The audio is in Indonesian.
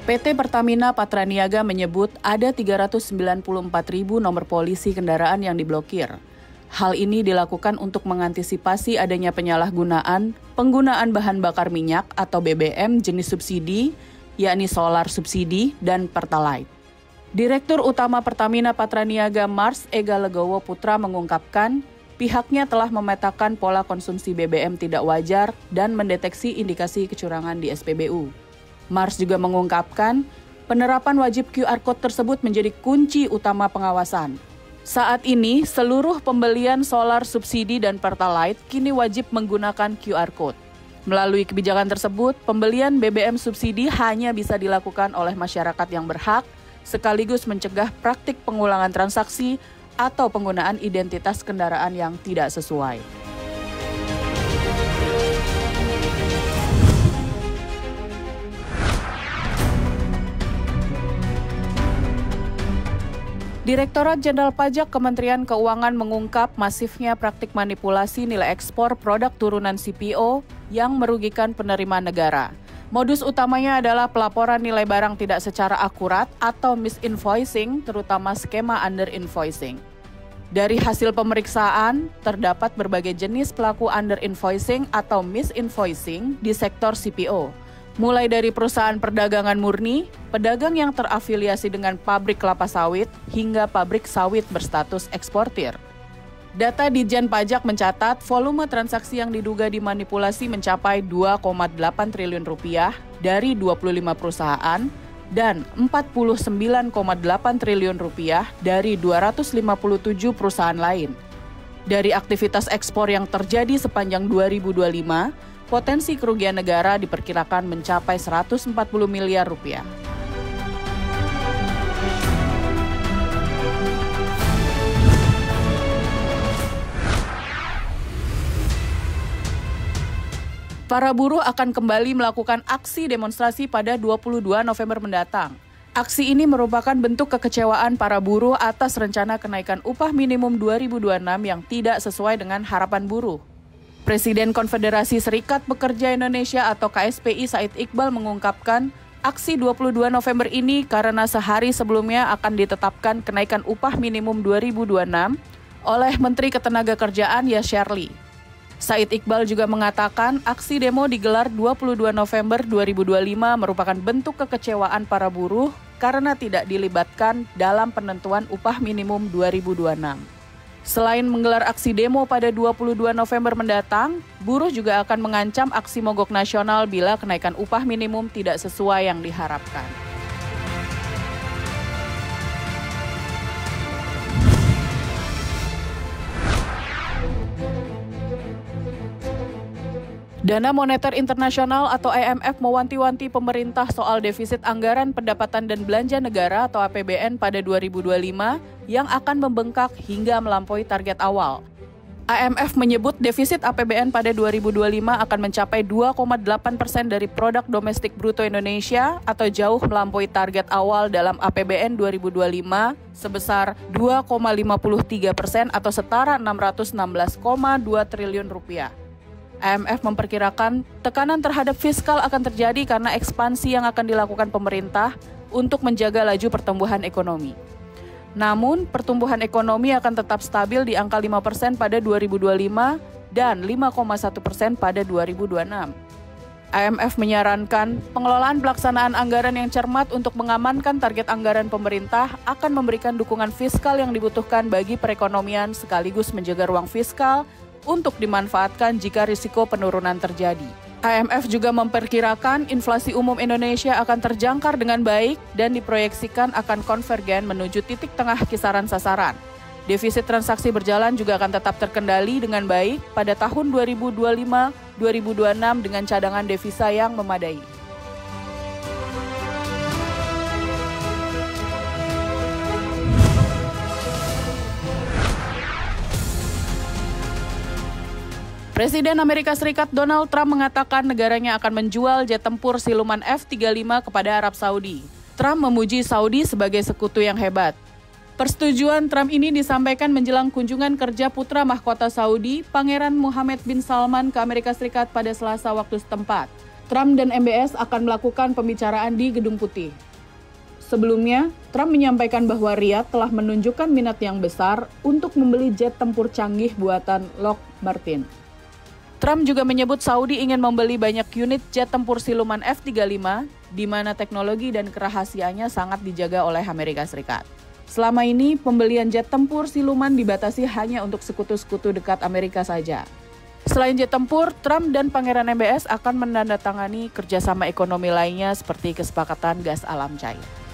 PT Pertamina Patraniaga menyebut ada 394.000 nomor polisi kendaraan yang diblokir. Hal ini dilakukan untuk mengantisipasi adanya penyalahgunaan penggunaan bahan bakar minyak atau BBM jenis subsidi, yakni solar subsidi dan Pertalite. Direktur Utama Pertamina Patraniaga Mars Ega Legowo Putra mengungkapkan, pihaknya telah memetakan pola konsumsi BBM tidak wajar dan mendeteksi indikasi kecurangan di SPBU. Mars juga mengungkapkan, penerapan wajib QR Code tersebut menjadi kunci utama pengawasan. Saat ini, seluruh pembelian solar subsidi dan Pertalite kini wajib menggunakan QR Code. Melalui kebijakan tersebut, pembelian BBM subsidi hanya bisa dilakukan oleh masyarakat yang berhak, sekaligus mencegah praktik pengulangan transaksi atau penggunaan identitas kendaraan yang tidak sesuai. Direktorat Jenderal Pajak Kementerian Keuangan mengungkap masifnya praktik manipulasi nilai ekspor produk turunan CPO yang merugikan penerimaan negara. Modus utamanya adalah pelaporan nilai barang tidak secara akurat atau misinvoicing, terutama skema under-invoicing. Dari hasil pemeriksaan, terdapat berbagai jenis pelaku under-invoicing atau misinvoicing di sektor CPO. Mulai dari perusahaan perdagangan murni, pedagang yang terafiliasi dengan pabrik kelapa sawit, hingga pabrik sawit berstatus eksportir. Data Ditjen Pajak mencatat volume transaksi yang diduga dimanipulasi mencapai 2,8 triliun rupiah dari 25 perusahaan dan 49,8 triliun rupiah dari 257 perusahaan lain. Dari aktivitas ekspor yang terjadi sepanjang 2025, potensi kerugian negara diperkirakan mencapai 140 miliar rupiah. Para buruh akan kembali melakukan aksi demonstrasi pada 22 November mendatang. Aksi ini merupakan bentuk kekecewaan para buruh atas rencana kenaikan upah minimum 2026 yang tidak sesuai dengan harapan buruh. Presiden Konfederasi Serikat Pekerja Indonesia atau KSPI Said Iqbal mengungkapkan, aksi 22 November ini karena sehari sebelumnya akan ditetapkan kenaikan upah minimum 2026 oleh Menteri Ketenagakerjaan Yasharli. Said Iqbal juga mengatakan aksi demo digelar 22 November 2025 merupakan bentuk kekecewaan para buruh karena tidak dilibatkan dalam penentuan upah minimum 2026. Selain menggelar aksi demo pada 22 November mendatang, buruh juga akan mengancam aksi mogok nasional bila kenaikan upah minimum tidak sesuai yang diharapkan. Dana Moneter Internasional atau IMF mewanti-wanti pemerintah soal defisit anggaran pendapatan dan belanja negara atau APBN pada 2025 yang akan membengkak hingga melampaui target awal. IMF menyebut defisit APBN pada 2025 akan mencapai 2,8% dari produk domestik bruto Indonesia atau jauh melampaui target awal dalam APBN 2025 sebesar 2,53% atau setara 616,2 triliun rupiah. IMF memperkirakan tekanan terhadap fiskal akan terjadi karena ekspansi yang akan dilakukan pemerintah untuk menjaga laju pertumbuhan ekonomi. Namun, pertumbuhan ekonomi akan tetap stabil di angka 5% pada 2025 dan 5,1% pada 2026. IMF menyarankan pengelolaan pelaksanaan anggaran yang cermat untuk mengamankan target anggaran pemerintah akan memberikan dukungan fiskal yang dibutuhkan bagi perekonomian sekaligus menjaga ruang fiskal untuk dimanfaatkan jika risiko penurunan terjadi. IMF juga memperkirakan inflasi umum Indonesia akan terjangkar dengan baik dan diproyeksikan akan konvergen menuju titik tengah kisaran sasaran. Defisit transaksi berjalan juga akan tetap terkendali dengan baik pada tahun 2025-2026 dengan cadangan devisa yang memadai. Presiden Amerika Serikat Donald Trump mengatakan negaranya akan menjual jet tempur siluman F-35 kepada Arab Saudi. Trump memuji Saudi sebagai sekutu yang hebat. Persetujuan Trump ini disampaikan menjelang kunjungan kerja putra mahkota Saudi, Pangeran Mohammed bin Salman ke Amerika Serikat pada Selasa waktu setempat. Trump dan MBS akan melakukan pembicaraan di Gedung Putih. Sebelumnya, Trump menyampaikan bahwa Riyadh telah menunjukkan minat yang besar untuk membeli jet tempur canggih buatan Lockheed Martin. Trump juga menyebut Saudi ingin membeli banyak unit jet tempur siluman F-35, di mana teknologi dan kerahasiaannya sangat dijaga oleh Amerika Serikat. Selama ini, pembelian jet tempur siluman dibatasi hanya untuk sekutu-sekutu dekat Amerika saja. Selain jet tempur, Trump dan Pangeran MBS akan menandatangani kerjasama ekonomi lainnya seperti kesepakatan gas alam cair.